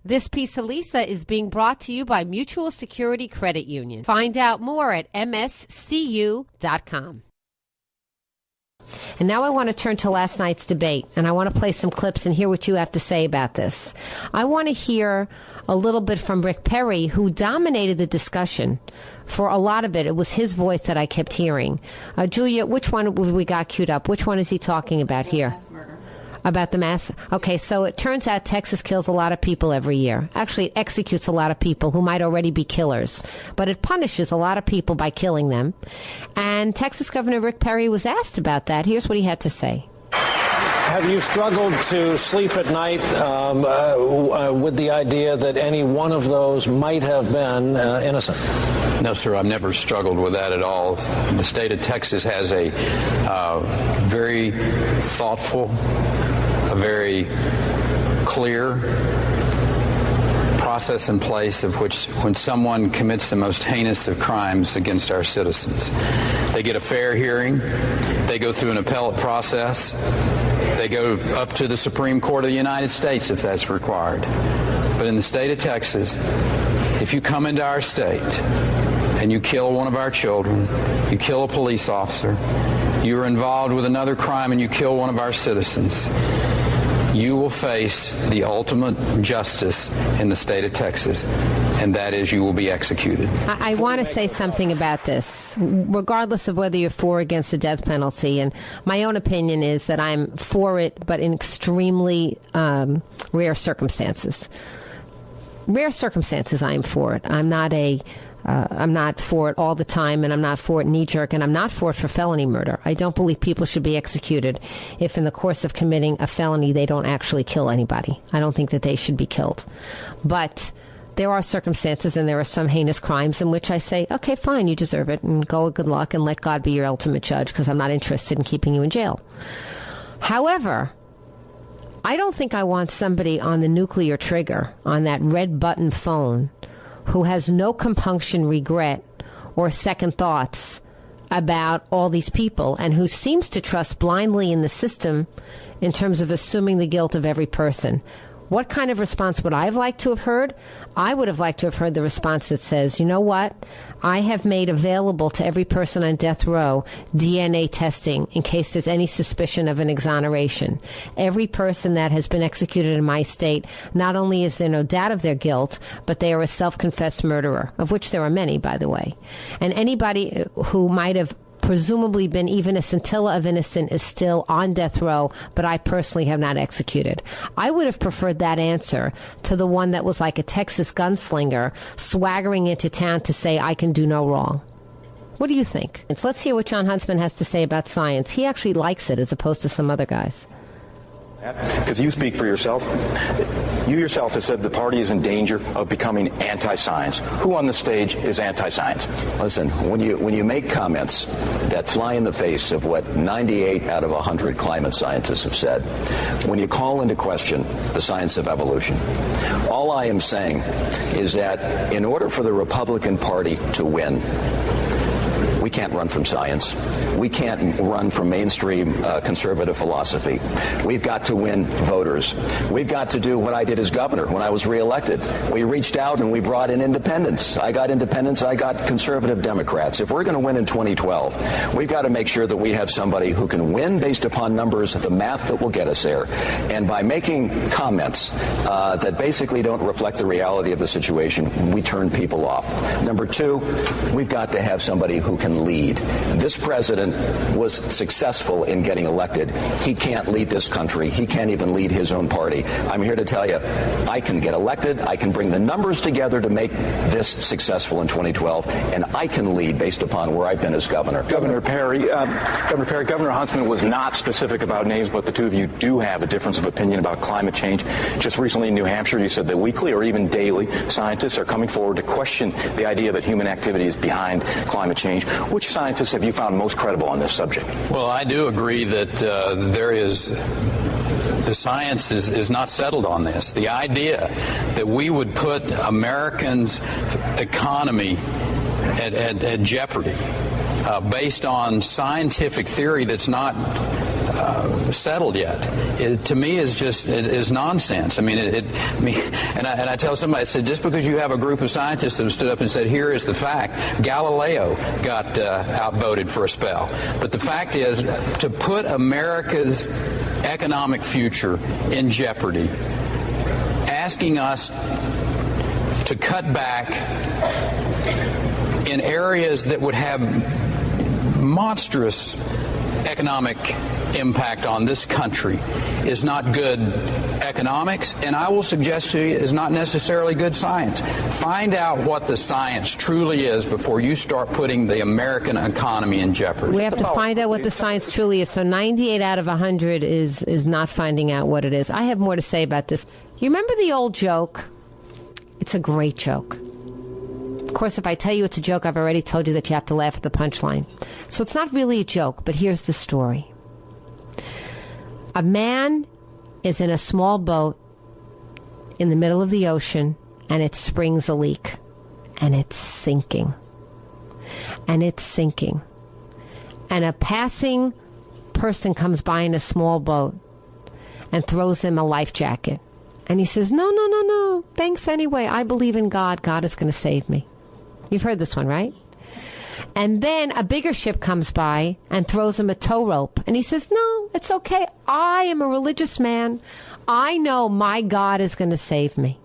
This piece of Lisa is being brought to you by Mutual Security Credit Union. Find out more at mscu.com. And now I want to turn to last night's debate, and I want to play some clips and hear what you have to say about this. I want to hear a little bit from Rick Perry, who dominated the discussion for a lot of it. It was his voice that I kept hearing. Julia, which one we got queued up? Which one is he talking about here? Mass murder. About the mass? Okay, so it turns out Texas kills a lot of people every year. Actually, it executes a lot of people who might already be killers. But it punishes a lot of people by killing them. And Texas Governor Rick Perry was asked about that. Here's what he had to say. Have you struggled to sleep at night with the idea that any one of those might have been innocent? No, sir, I've never struggled with that at all. The state of Texas has a very thoughtful, a very clear process in place of which when someone commits the most heinous of crimes against our citizens, they get a fair hearing, they go through an appellate process, they go up to the Supreme Court of the United States if that's required. But in the state of Texas, if you come into our state and you kill one of our children, you kill a police officer, you are involved with another crime and you kill one of our citizens, you will face the ultimate justice in the state of Texas, and that is you will be executed. I want to say something about this, regardless of whether you're for or against the death penalty. And my own opinion is that I'm for it, but in extremely rare circumstances. Rare circumstances, I'm for it. I'm not for it all the time, and I'm not for it knee-jerk, and I'm not for it for felony murder. I don't believe people should be executed if in the course of committing a felony they don't actually kill anybody. I don't think that they should be killed. But there are circumstances and there are some heinous crimes in which I say, okay, fine, you deserve it, and go with good luck and let God be your ultimate judge, because I'm not interested in keeping you in jail. However, I don't think I want somebody on the nuclear trigger, on that red button phone, who has no compunction, regret, or second thoughts about all these people, and who seems to trust blindly in the system in terms of assuming the guilt of every person. What kind of response would I have liked to have heard? I would have liked to have heard the response that says, you know what? I have made available to every person on death row DNA testing in case there's any suspicion of an exoneration. Every person that has been executed in my state, not only is there no doubt of their guilt, but they are a self-confessed murderer, of which there are many, by the way. And anybody who might have presumably been even a scintilla of innocent is still on death row, but I personally have not executed. I would have preferred that answer to the one that was like a Texas gunslinger swaggering into town to say, I can do no wrong. What do you think? Let's hear what John Huntsman has to say about science. He actually likes it as opposed to some other guys. Because you speak for yourself. You yourself have said the party is in danger of becoming anti-science. Who on the stage is anti-science? Listen, when you make comments that fly in the face of what 98 out of 100 climate scientists have said, when you call into question the science of evolution, all I am saying is that in order for the Republican Party to win, we can't run from science. We can't run from mainstream conservative philosophy. We've got to win voters. We've got to do what I did as governor when I was reelected. We reached out and we brought in independents. I got independents. I got conservative Democrats. If we're going to win in 2012, we've got to make sure that we have somebody who can win based upon numbers, the math that will get us there. And by making comments that basically don't reflect the reality of the situation, we turn people off. Number two, we've got to have somebody who can lead. This president was successful in getting elected. He can't lead this country. He can't even lead his own party. I'm here to tell you, I can get elected. I can bring the numbers together to make this successful in 2012, and I can lead based upon where I've been as governor. Governor Governor Huntsman was not specific about names, but the two of you do have a difference of opinion about climate change. Just recently in New Hampshire, you said that weekly or even daily, scientists are coming forward to question the idea that human activity is behind climate change. Which scientists have you found most credible on this subject? Well, I do agree that the science is not settled on this. The idea that we would put Americans' economy at jeopardy based on scientific theory that's not settled yet. It, to me, is nonsense. I mean, and I tell somebody, I said, just because you have a group of scientists that have stood up and said, here is the fact, Galileo got outvoted for a spell. But the fact is, to put America's economic future in jeopardy, asking us to cut back in areas that would have monstrous economic impact on this country is not good economics, and I will suggest to you is not necessarily good science. Find out what the science truly is before you start putting the American economy in jeopardy. We have to find out what the science truly is. So 98 out of 100 is not finding out what it is. I have more to say about this. You remember the old joke? It's a great joke. Of course, if I tell you it's a joke, I've already told you that you have to laugh at the punchline. So it's not really a joke, but here's the story. A man is in a small boat in the middle of the ocean, and it springs a leak, and it's sinking. And it's sinking. And a passing person comes by in a small boat and throws him a life jacket. And he says, no, thanks anyway. I believe in God. God is going to save me. You've heard this one, right? And then a bigger ship comes by and throws him a tow rope. And he says, no, it's okay. I am a religious man. I know my God is going to save me.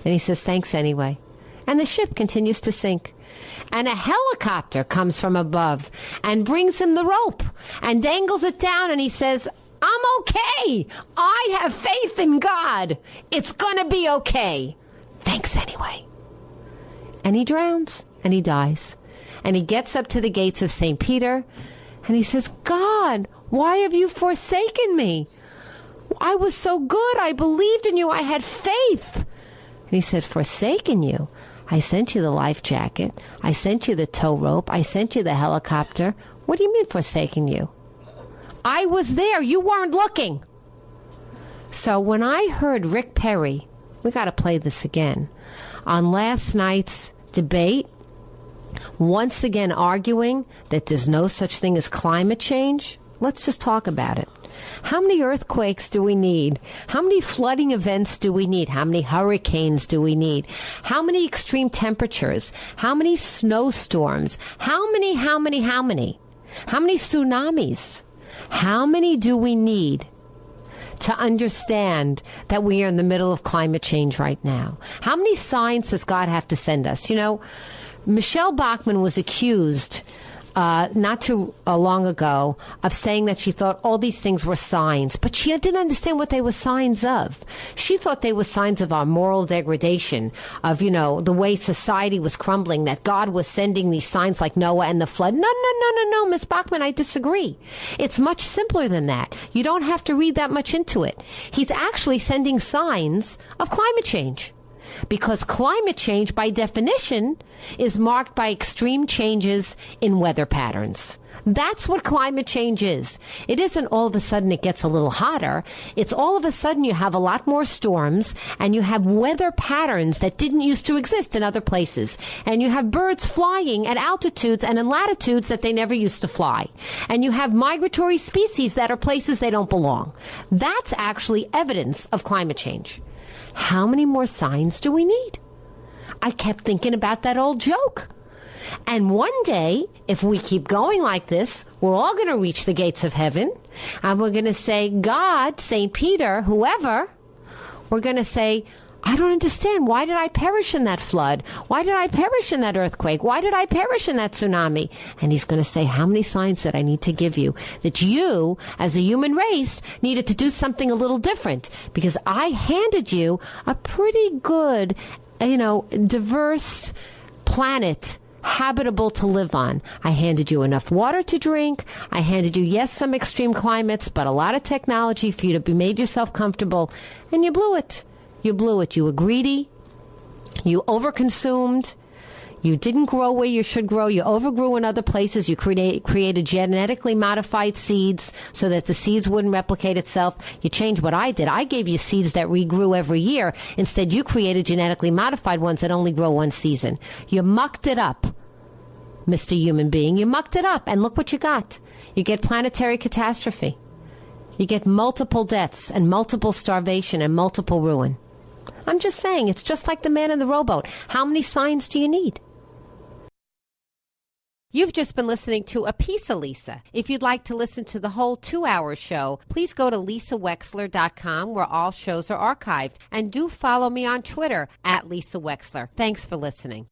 And he says, thanks anyway. And the ship continues to sink. And a helicopter comes from above and brings him the rope and dangles it down. And he says, I'm okay. I have faith in God. It's going to be okay. Thanks anyway. And he drowns and he dies. And he gets up to the gates of St. Peter and he says, God, why have you forsaken me? I was so good. I believed in you. I had faith. And he said, forsaken you? I sent you the life jacket. I sent you the tow rope. I sent you the helicopter. What do you mean forsaken you? I was there. You weren't looking. So when I heard Rick Perry, we got to play this again, on last night's debate, once again arguing that there's no such thing as climate change, let's just talk about it. How many earthquakes do we need? How many flooding events do we need? How many hurricanes do we need? How many extreme temperatures? How many snowstorms? How many tsunamis? How many do we need to understand that we are in the middle of climate change right now? How many signs does God have to send us? You know, Michelle Bachmann was accused not too long ago of saying that she thought all these things were signs, but she didn't understand what they were signs of. She thought they were signs of our moral degradation, of, you know, the way society was crumbling, that God was sending these signs like Noah and the flood. No, Miss Bachmann, I disagree. It's much simpler than that. You don't have to read that much into it. He's actually sending signs of climate change. Because climate change, by definition, is marked by extreme changes in weather patterns. That's what climate change is. It isn't all of a sudden it gets a little hotter. It's all of a sudden you have a lot more storms and you have weather patterns that didn't used to exist in other places. And you have birds flying at altitudes and in latitudes that they never used to fly. And you have migratory species that are places they don't belong. That's actually evidence of climate change. How many more signs do we need? I kept thinking about that old joke. And one day, if we keep going like this, we're all going to reach the gates of heaven. And we're going to say, God, St. Peter, whoever, we're going to say, I don't understand. Why did I perish in that flood? Why did I perish in that earthquake? Why did I perish in that tsunami? And he's going to say, how many signs did I need to give you? That you, as a human race, needed to do something a little different. Because I handed you a pretty good, diverse planet, habitable to live on. I handed you enough water to drink. I handed you, yes, some extreme climates, but a lot of technology for you to made yourself comfortable. And you blew it. You blew it. You were greedy. You overconsumed. You didn't grow where you should grow. You overgrew in other places. You created genetically modified seeds so that the seeds wouldn't replicate itself. You changed what I did. I gave you seeds that regrew every year. Instead, you created genetically modified ones that only grow one season. You mucked it up, Mr. Human Being. You mucked it up, and look what you got. You get planetary catastrophe. You get multiple deaths and multiple starvation and multiple ruin. I'm just saying, it's just like the man in the rowboat. How many signs do you need? You've just been listening to A Piece of Lisa. If you'd like to listen to the whole 2-hour show, please go to lisawexler.com where all shows are archived. And do follow me on Twitter @Lisa Wexler. Thanks for listening.